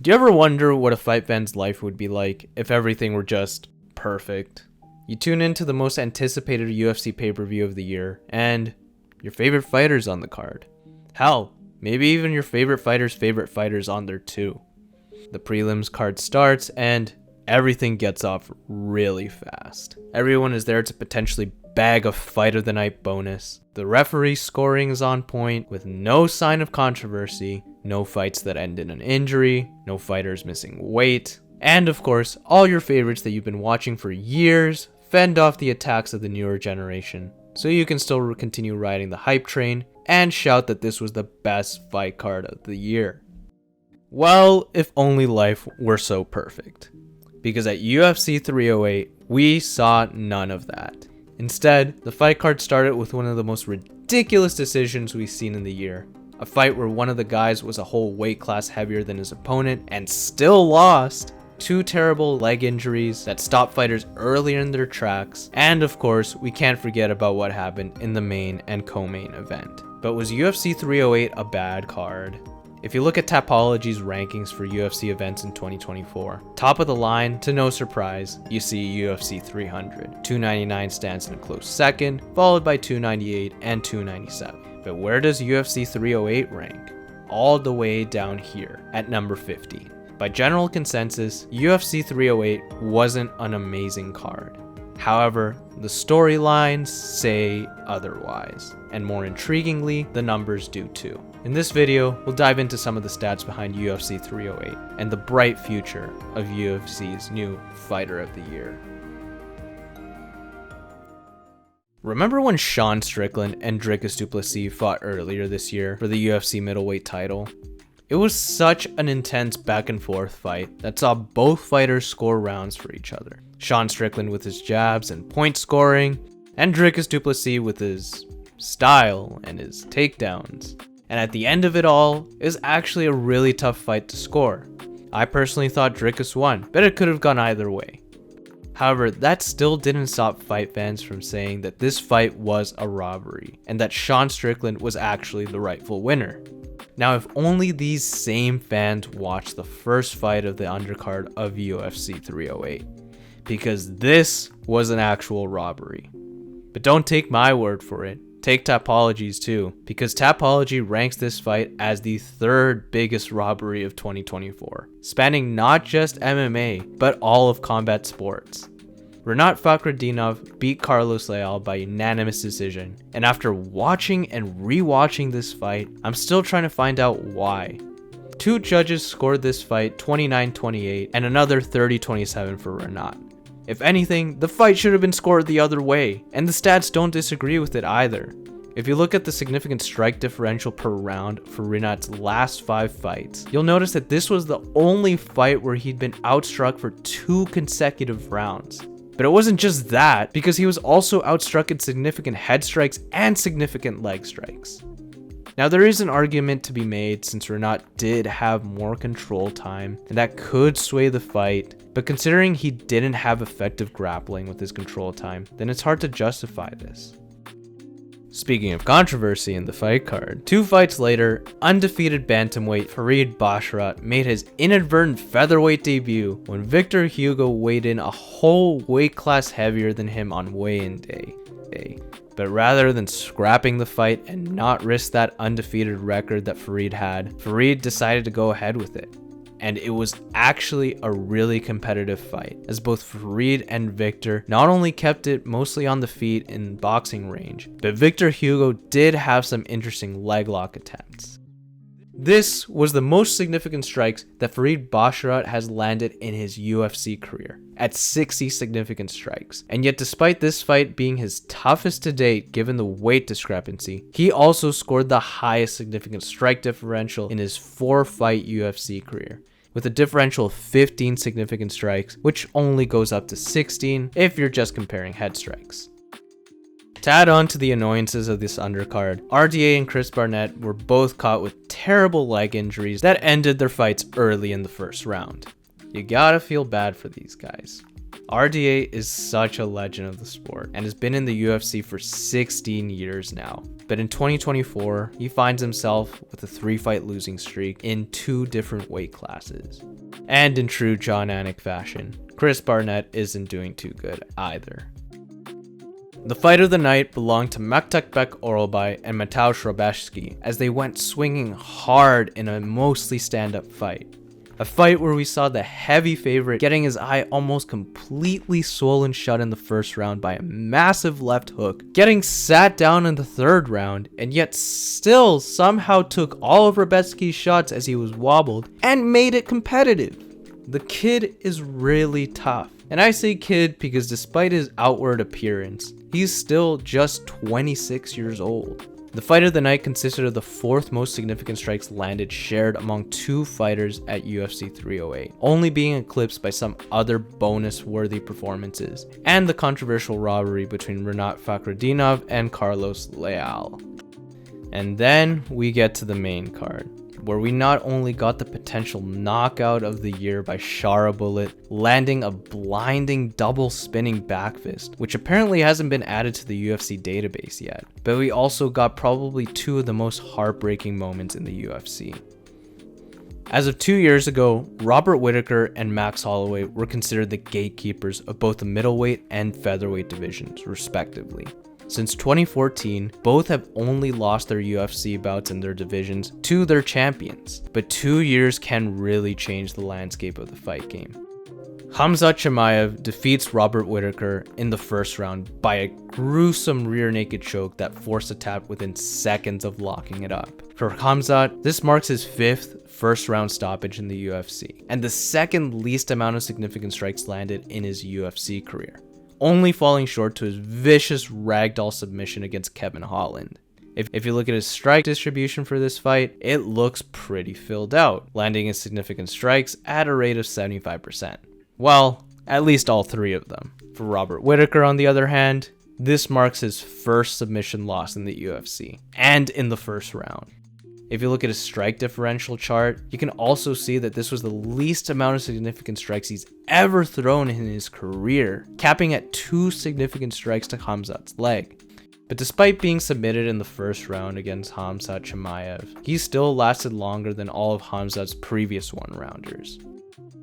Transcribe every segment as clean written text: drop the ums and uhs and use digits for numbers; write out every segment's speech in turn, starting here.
Do you ever wonder what a fight fan's life would be like if everything were just perfect? You tune into the most anticipated UFC pay-per-view of the year, and your favorite fighter's on the card. Hell, maybe even your favorite fighter's on there too. The prelims card starts, and everything gets off really fast. Everyone is there to potentially bag a fight of the night bonus. The referee scoring is on point with no sign of controversy, no fights that end in an injury, no fighters missing weight, and of course, all your favorites that you've been watching for years fend off the attacks of the newer generation, so you can still continue riding the hype train and shout that this was the best fight card of the year. Well, if only life were so perfect. Because at UFC 308, we saw none of that. Instead, the fight card started with one of the most ridiculous decisions we've seen in the year. A fight where one of the guys was a whole weight class heavier than his opponent and still lost. 2 terrible leg injuries that stopped fighters earlier in their tracks. And of course, we can't forget about what happened in the main and co-main event. But was UFC 308 a bad card? If you look at Tapology's rankings for UFC events in 2024, top of the line, to no surprise, you see UFC 300. 299 stands in a close second, followed by 298 and 297. But where does UFC 308 rank? All the way down here, at number 15. By general consensus, UFC 308 wasn't an amazing card. However, the storylines say otherwise, and more intriguingly, the numbers do too. In this video, we'll dive into some of the stats behind UFC 308 and the bright future of UFC's new Fighter of the Year. Remember when Sean Strickland and Dricus du Plessis fought earlier this year for the UFC middleweight title? It was such an intense back and forth fight that saw both fighters score rounds for each other. Sean Strickland with his jabs and point scoring, and Dricus du Plessis with his style and his takedowns. And at the end of it all, it was actually a really tough fight to score. I personally thought Dricus won, but it could have gone either way. However, that still didn't stop fight fans from saying that this fight was a robbery, and that Sean Strickland was actually the rightful winner. Now, if only these same fans watched the first fight of the undercard of UFC 308, because this was an actual robbery. But don't take my word for it. Take Tapology's too, because Tapology ranks this fight as the 3rd biggest robbery of 2024, spanning not just MMA, but all of combat sports. Rinat Fakhretdinov beat Carlos Leal by unanimous decision, and after watching and rewatching this fight, I'm still trying to find out why. 2 judges scored this fight 29-28 and another 30-27 for Rinat. If anything, the fight should have been scored the other way, and the stats don't disagree with it either. If you look at the significant strike differential per round for Rinat's last 5 fights, you'll notice that this was the only fight where he'd been outstruck for 2 consecutive rounds. But it wasn't just that, because he was also outstruck in significant head strikes and significant leg strikes. Now, there is an argument to be made since Rinat did have more control time, and that could sway the fight, but considering he didn't have effective grappling with his control time, then it's hard to justify this. Speaking of controversy in the fight card, 2 fights later, undefeated bantamweight Farid Basharat made his inadvertent featherweight debut when Victor Hugo weighed in a whole weight class heavier than him on weigh-in day. But rather than scrapping the fight and not risk that undefeated record that Farid had, Farid decided to go ahead with it. And it was actually a really competitive fight, as both Farid and Victor not only kept it mostly on the feet in boxing range, but Victor Hugo did have some interesting leg lock attempts. This was the most significant strikes that Farid Basharat has landed in his UFC career, at 60 significant strikes. And yet despite this fight being his toughest to date given the weight discrepancy, he also scored the highest significant strike differential in his 4-fight UFC career, with a differential of 15 significant strikes, which only goes up to 16 if you're just comparing head strikes. To add on to the annoyances of this undercard, RDA and Chris Barnett were both caught with terrible leg injuries that ended their fights early in the first round. You gotta feel bad for these guys. RDA is such a legend of the sport and has been in the UFC for 16 years now. But in 2024, he finds himself with a 3-fight losing streak in 2 different weight classes. And in true John Anik fashion, Chris Barnett isn't doing too good either. The fight of the night belonged to Maktakbek Oralbay and Mateusz Robeski as they went swinging hard in a mostly stand-up fight. A fight where we saw the heavy favorite getting his eye almost completely swollen shut in the first round by a massive left hook, getting sat down in the 3rd round, and yet still somehow took all of Robeski's shots as he was wobbled and made it competitive. The kid is really tough. And I say kid because despite his outward appearance, he's still just 26 years old. The fight of the night consisted of the 4th most significant strikes landed shared among 2 fighters at UFC 308, only being eclipsed by some other bonus-worthy performances, and the controversial robbery between Renat Fakhretdinov and Carlos Leal. And then we get to the main card, where we not only got the potential knockout of the year by Shara Bullet landing a blinding double spinning back fist, which apparently hasn't been added to the UFC database yet, but we also got probably 2 of the most heartbreaking moments in the UFC. As of 2 years ago, Robert Whittaker and Max Holloway were considered the gatekeepers of both the middleweight and featherweight divisions, respectively. Since 2014, both have only lost their UFC bouts in their divisions to their champions, but 2 years can really change the landscape of the fight game. Khamzat Chimaev defeats Robert Whittaker in the first round by a gruesome rear naked choke that forced a tap within seconds of locking it up. For Khamzat, this marks his 5th first round stoppage in the UFC, and the 2nd least amount of significant strikes landed in his UFC career, only falling short to his vicious ragdoll submission against Kevin Holland. If you look at his strike distribution for this fight, it looks pretty filled out, landing his significant strikes at a rate of 75%. Well, at least all 3 of them. For Robert Whittaker, on the other hand, this marks his 1st submission loss in the UFC, and in the first round. If you look at his strike differential chart, you can also see that this was the least amount of significant strikes he's ever thrown in his career, capping at 2 significant strikes to Khamzat's leg. But despite being submitted in the first round against Khamzat Chimaev, he still lasted longer than all of Khamzat's previous 1-rounders.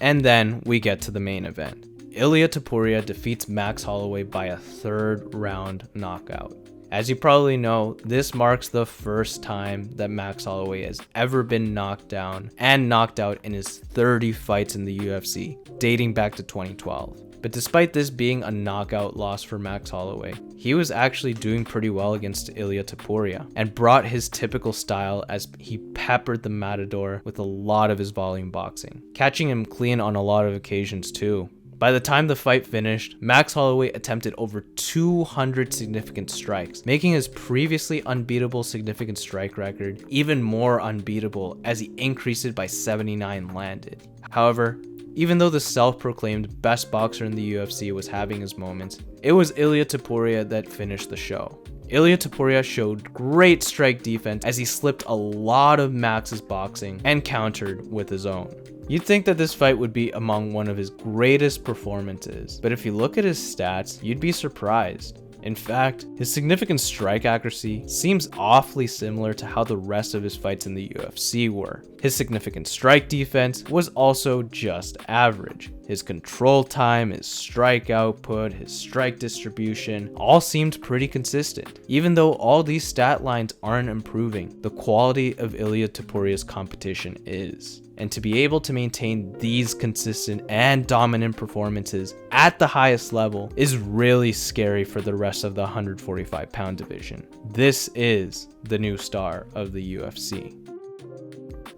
And then we get to the main event. Ilia Topuria defeats Max Holloway by a 3rd round knockout. As you probably know, this marks the first time that Max Holloway has ever been knocked down and knocked out in his 30 fights in the UFC, dating back to 2012. But despite this being a knockout loss for Max Holloway, he was actually doing pretty well against Ilia Topuria and brought his typical style as he peppered the Matador with a lot of his volume boxing, catching him clean on a lot of occasions too. By the time the fight finished, Max Holloway attempted over 200 significant strikes, making his previously unbeatable significant strike record even more unbeatable as he increased it by 79 landed. However, even though the self-proclaimed best boxer in the UFC was having his moments, it was Ilia Topuria that finished the show. Ilia Topuria showed great strike defense as he slipped a lot of Max's boxing and countered with his own. You'd think that this fight would be among one of his greatest performances, but if you look at his stats, you'd be surprised. In fact, his significant strike accuracy seems awfully similar to how the rest of his fights in the UFC were. His significant strike defense was also just average. His control time, his strike output, his strike distribution all seemed pretty consistent. Even though all these stat lines aren't improving, the quality of Ilia Topuria's competition is. And to be able to maintain these consistent and dominant performances at the highest level is really scary for the rest of the 145-pound division. This is the new star of the UFC.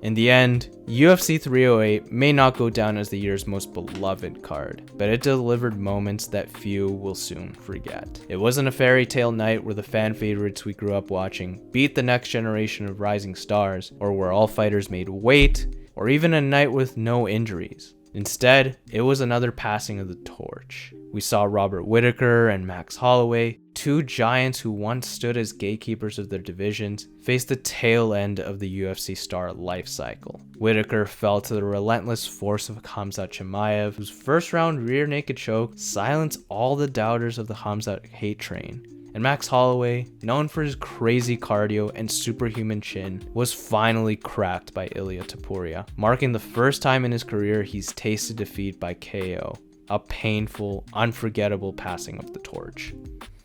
In the end, UFC 308 may not go down as the year's most beloved card, but it delivered moments that few will soon forget. It wasn't a fairy tale night where the fan favorites we grew up watching beat the next generation of rising stars, or where all fighters made weight, or even a night with no injuries. Instead, it was another passing of the torch. We saw Robert Whittaker and Max Holloway, two giants who once stood as gatekeepers of their divisions, face the tail end of the UFC star life cycle. Whittaker fell to the relentless force of Khamzat Chimaev, whose first round rear naked choke silenced all the doubters of the Khamzat hate train. And Max Holloway, known for his crazy cardio and superhuman chin, was finally cracked by Ilia Topuria, marking the first time in his career he's tasted defeat by KO, a painful, unforgettable passing of the torch.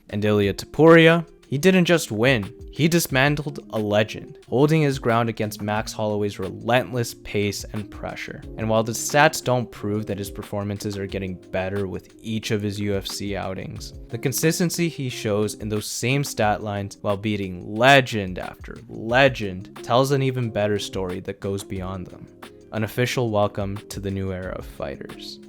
And Ilia Topuria, he didn't just win, he dismantled a legend, holding his ground against Max Holloway's relentless pace and pressure. And while the stats don't prove that his performances are getting better with each of his UFC outings, the consistency he shows in those same stat lines while beating legend after legend tells an even better story that goes beyond them. An official welcome to the new era of fighters.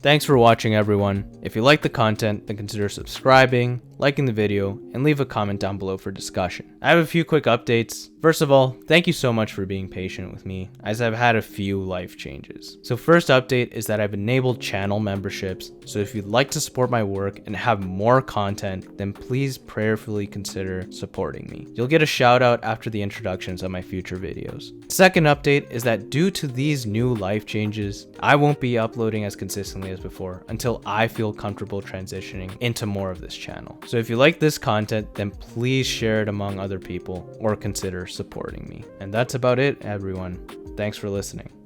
Thanks for watching, everyone. If you like the content, then consider subscribing, liking the video, and leave a comment down below for discussion. I have a few quick updates. First of all, thank you so much for being patient with me, as I've had a few life changes. So first update is that I've enabled channel memberships, so if you'd like to support my work and have more content, then please prayerfully consider supporting me. You'll get a shout out after the introductions of my future videos. Second update is that due to these new life changes, I won't be uploading as consistently as before until I feel comfortable transitioning into more of this channel. So if you like this content, then please share it among other people or consider supporting me. And that's about it, everyone. Thanks for listening.